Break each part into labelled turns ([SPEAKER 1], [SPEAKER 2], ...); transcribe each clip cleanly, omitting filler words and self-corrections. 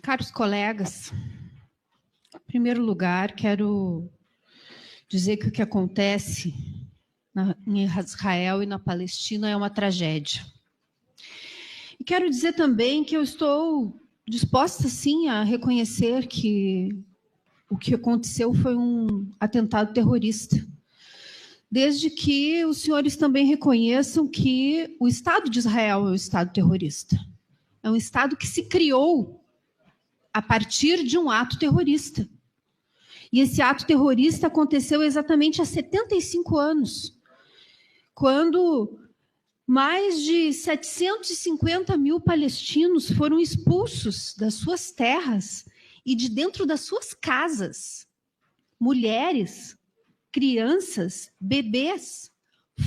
[SPEAKER 1] Caros colegas, em primeiro lugar, quero dizer que o que acontece em Israel e na Palestina é uma tragédia. E quero dizer também que eu estou disposta, sim, a reconhecer que o que aconteceu foi um atentado terrorista, desde que os senhores também reconheçam que o Estado de Israel é um Estado terrorista. É um Estado que se criou a partir de um ato terrorista. E esse ato terrorista aconteceu exatamente há 75 anos, quando mais de 750 mil palestinos foram expulsos das suas terras e de dentro das suas casas. Mulheres, crianças, bebês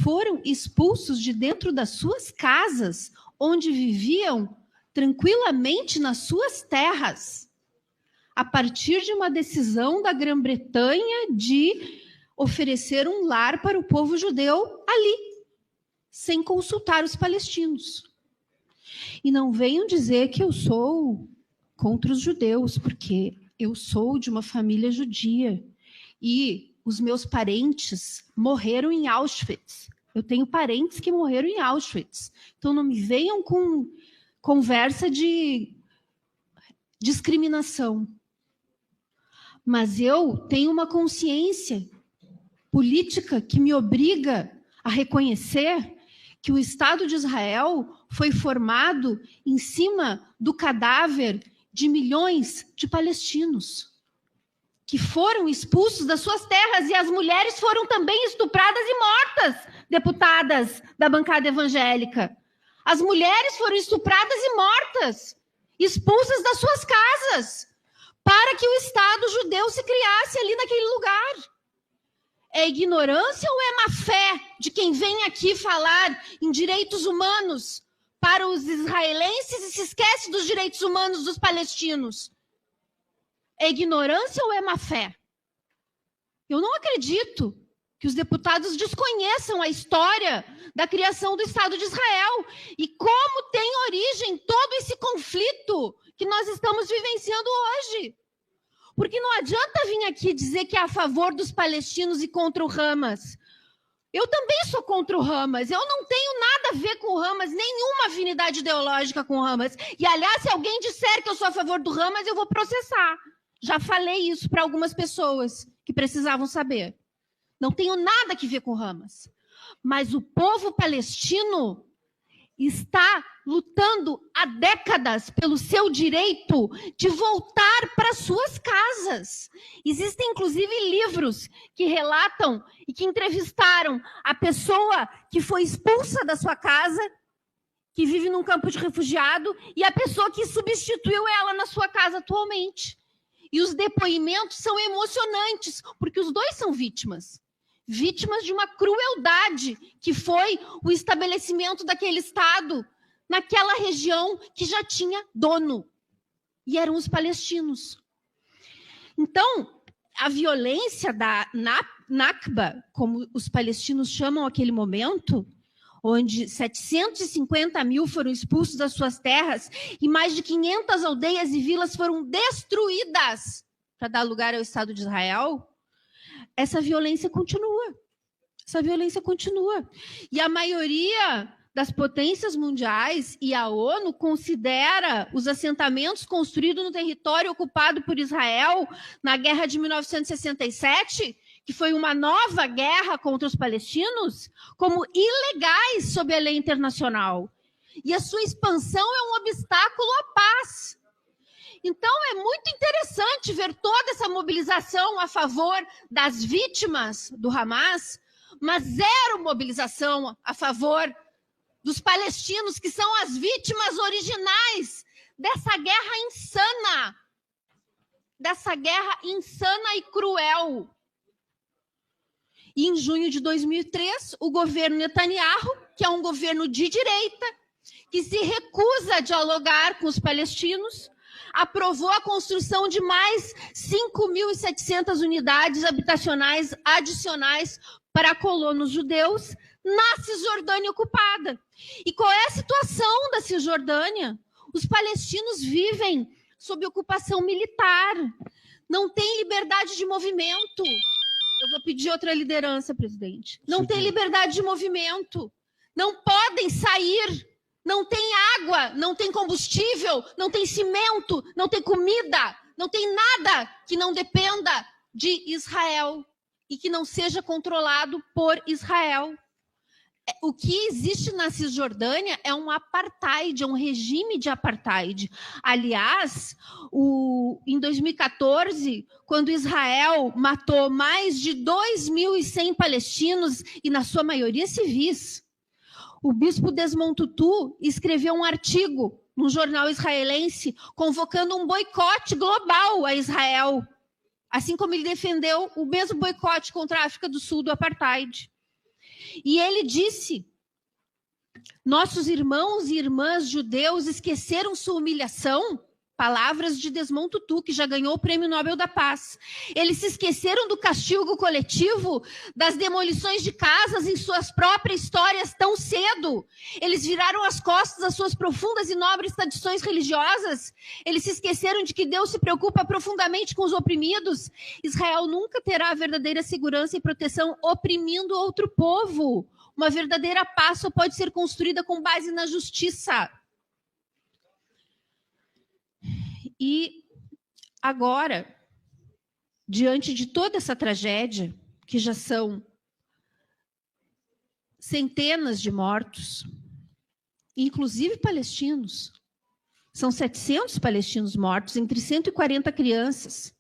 [SPEAKER 1] foram expulsos de dentro das suas casas, onde viviam tranquilamente nas suas terras, a partir de uma decisão da Grã-Bretanha de oferecer um lar para o povo judeu ali, sem consultar os palestinos. E não venham dizer que eu sou contra os judeus, porque eu sou de uma família judia e os meus parentes morreram em Auschwitz. Eu tenho parentes que morreram em Auschwitz. Então não me venham com conversa de discriminação. Mas eu tenho uma consciência política que me obriga a reconhecer que o Estado de Israel foi formado em cima do cadáver de milhões de palestinos que foram expulsos das suas terras, e as mulheres foram também estupradas e mortas, deputadas da bancada evangélica. As mulheres foram estupradas e mortas, expulsas das suas casas, para que o Estado judeu se criasse ali naquele lugar. É ignorância ou é má fé de quem vem aqui falar em direitos humanos para os israelenses e se esquece dos direitos humanos dos palestinos? É ignorância ou é má fé? Eu não acredito que os deputados desconheçam a história da criação do Estado de Israel e como tem origem todo esse conflito que nós estamos vivenciando hoje. Porque não adianta vir aqui dizer que é a favor dos palestinos e contra o Hamas. Eu também sou contra o Hamas. Eu não tenho nada a ver com o Hamas, nenhuma afinidade ideológica com o Hamas. E, aliás, se alguém disser que eu sou a favor do Hamas, eu vou processar. Já falei isso para algumas pessoas que precisavam saber. Não tenho nada a ver com o Hamas. Mas o povo palestino está lutando há décadas pelo seu direito de voltar para suas casas. Existem, inclusive, livros que relatam e que entrevistaram a pessoa que foi expulsa da sua casa, que vive num campo de refugiado, e a pessoa que substituiu ela na sua casa atualmente. E os depoimentos são emocionantes, porque os dois são vítimas. Vítimas de uma crueldade que foi o estabelecimento daquele Estado naquela região que já tinha dono, e eram os palestinos. Então, a violência da Nakba, como os palestinos chamam aquele momento, onde 750 mil foram expulsos das suas terras e mais de 500 aldeias e vilas foram destruídas para dar lugar ao Estado de Israel, essa violência continua. Essa violência continua. E a maioria das potências mundiais e a ONU considera os assentamentos construídos no território ocupado por Israel na Guerra de 1967, que foi uma nova guerra contra os palestinos, como ilegais sob a lei internacional. E a sua expansão é um obstáculo à paz. Então, é muito interessante ver toda essa mobilização a favor das vítimas do Hamas, mas zero mobilização a favor dos palestinos, que são as vítimas originais dessa guerra insana e cruel. E em junho de 2003, o governo Netanyahu, que é um governo de direita, que se recusa a dialogar com os palestinos, aprovou a construção de mais 5.700 unidades habitacionais adicionais para colonos judeus na Cisjordânia ocupada. E qual é a situação da Cisjordânia? Os palestinos vivem sob ocupação militar. Não tem liberdade de movimento. Eu vou pedir outra liderança, presidente. Não tem liberdade de movimento. Não podem sair. Não tem água, não tem combustível, não tem cimento, não tem comida, não tem nada que não dependa de Israel e que não seja controlado por Israel. O que existe na Cisjordânia é um apartheid, é um regime de apartheid. Aliás, em 2014, quando Israel matou mais de 2.100 palestinos, e na sua maioria civis, o bispo Desmond Tutu escreveu um artigo num jornal israelense convocando um boicote global a Israel, assim como ele defendeu o mesmo boicote contra a África do Sul do apartheid. E ele disse: nossos irmãos e irmãs judeus esqueceram sua humilhação? Palavras de Desmond Tutu, que já ganhou o Prêmio Nobel da Paz. Eles se esqueceram do castigo coletivo, das demolições de casas em suas próprias histórias tão cedo. Eles viraram as costas às suas profundas e nobres tradições religiosas. Eles se esqueceram de que Deus se preocupa profundamente com os oprimidos. Israel nunca terá a verdadeira segurança e proteção oprimindo outro povo. Uma verdadeira paz só pode ser construída com base na justiça. E agora, diante de toda essa tragédia, que já são centenas de mortos, inclusive palestinos, são 700 palestinos mortos, entre 140 crianças.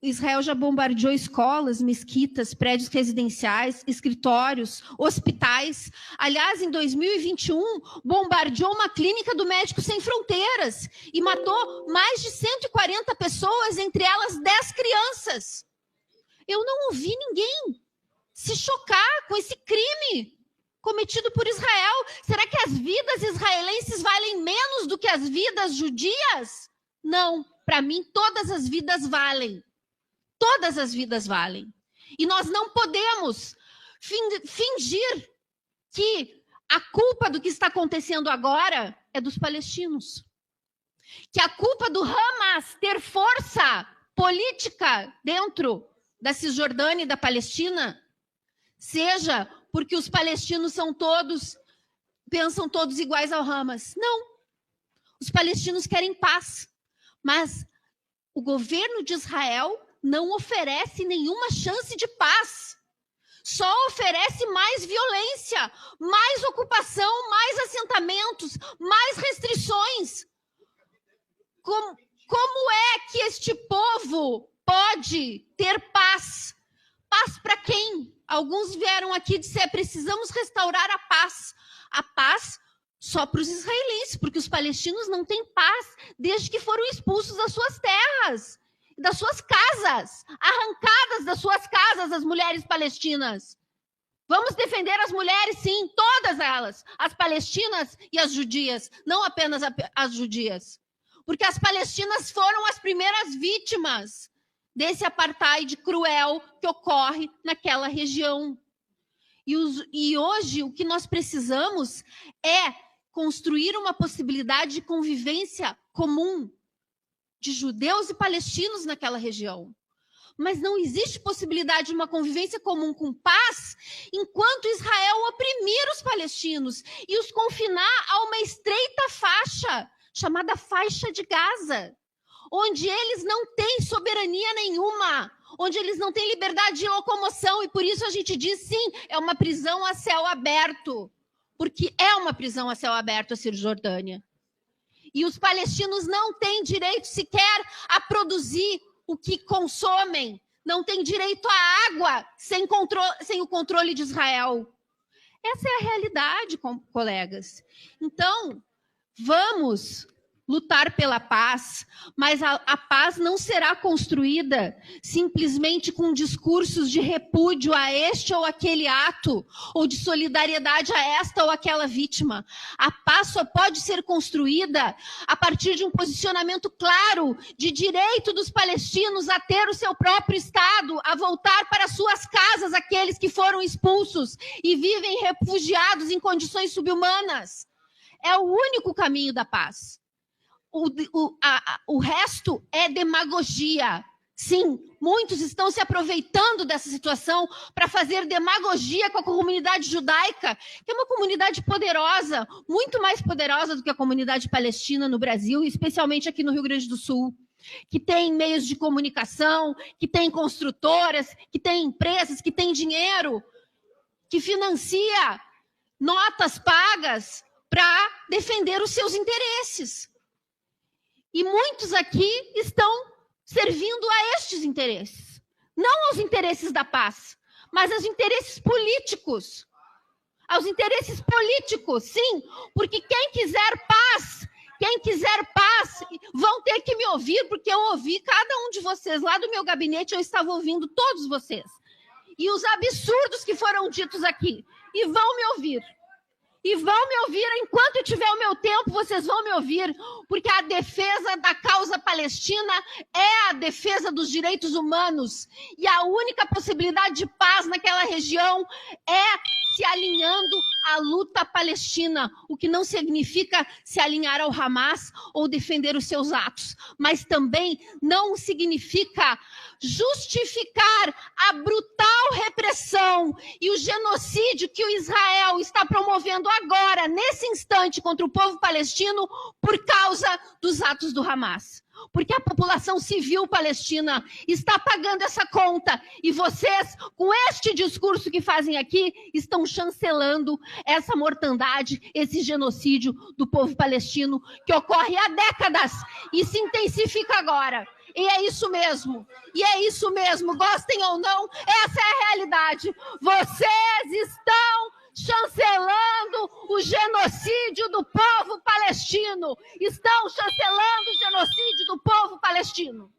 [SPEAKER 1] Israel já bombardeou escolas, mesquitas, prédios residenciais, escritórios, hospitais. Aliás, em 2021, bombardeou uma clínica do Médicos Sem Fronteiras e matou mais de 140 pessoas, entre elas 10 crianças. Eu não ouvi ninguém se chocar com esse crime cometido por Israel. Será que as vidas israelenses valem menos do que as vidas judias? Não. Para mim, todas as vidas valem. Todas as vidas valem. E nós não podemos fingir que a culpa do que está acontecendo agora é dos palestinos. Que a culpa do Hamas ter força política dentro da Cisjordânia e da Palestina seja porque os palestinos pensam todos iguais ao Hamas. Não. Os palestinos querem paz. Mas o governo de Israel não oferece nenhuma chance de paz. Só oferece mais violência, mais ocupação, mais assentamentos, mais restrições. Como é que este povo pode ter paz? Paz para quem? Alguns vieram aqui dizer: precisamos restaurar a paz. A paz só para os israelenses, porque os palestinos não têm paz desde que foram expulsos das suas terras, das suas casas, arrancadas das suas casas as mulheres palestinas. Vamos defender as mulheres, sim, todas elas, as palestinas e as judias, não apenas as judias. Porque as palestinas foram as primeiras vítimas desse apartheid cruel que ocorre naquela região. E hoje o que nós precisamos é construir uma possibilidade de convivência comum de judeus e palestinos naquela região. Mas não existe possibilidade de uma convivência comum com paz enquanto Israel oprimir os palestinos e os confinar a uma estreita faixa, chamada faixa de Gaza, onde eles não têm soberania nenhuma, onde eles não têm liberdade de locomoção, e por isso a gente diz, sim, é uma prisão a céu aberto. Porque é uma prisão a céu aberto a Cisjordânia. E os palestinos não têm direito sequer a produzir o que consomem. Não têm direito à água sem o controle de Israel. Essa é a realidade, colegas. Então, vamos lutar pela paz, mas a paz não será construída simplesmente com discursos de repúdio a este ou aquele ato, ou de solidariedade a esta ou aquela vítima. A paz só pode ser construída a partir de um posicionamento claro de direito dos palestinos a ter o seu próprio Estado, a voltar para suas casas aqueles que foram expulsos e vivem refugiados em condições subhumanas. É o único caminho da paz. o resto é demagogia. Sim, muitos estão se aproveitando dessa situação para fazer demagogia com a comunidade judaica, que é uma comunidade poderosa, muito mais poderosa do que a comunidade palestina no Brasil, especialmente aqui no Rio Grande do Sul, que tem meios de comunicação, que tem construtoras, que tem empresas, que tem dinheiro, que financia notas pagas para defender os seus interesses. E muitos aqui estão servindo a estes interesses. Não aos interesses da paz, mas aos interesses políticos. Aos interesses políticos, sim, porque quem quiser paz, vão ter que me ouvir, porque eu ouvi cada um de vocês. Lá do meu gabinete eu estava ouvindo todos vocês. E os absurdos que foram ditos aqui. E vão me ouvir. E vão me ouvir, enquanto eu tiver o meu tempo, vocês vão me ouvir, porque a defesa da causa palestina é a defesa dos direitos humanos. E a única possibilidade de paz naquela região é se alinhando à luta palestina, o que não significa se alinhar ao Hamas ou defender os seus atos, mas também não significa justificar a brutal repressão e o genocídio que o Israel está promovendo agora, nesse instante, contra o povo palestino por causa dos atos do Hamas. Porque a população civil palestina está pagando essa conta e vocês, com este discurso que fazem aqui, estão chancelando essa mortandade, esse genocídio do povo palestino que ocorre há décadas e se intensifica agora. E é isso mesmo, gostem ou não, essa é a realidade. Vocês estão chancelando o genocídio do povo palestino. Estão chancelando o genocídio do povo palestino.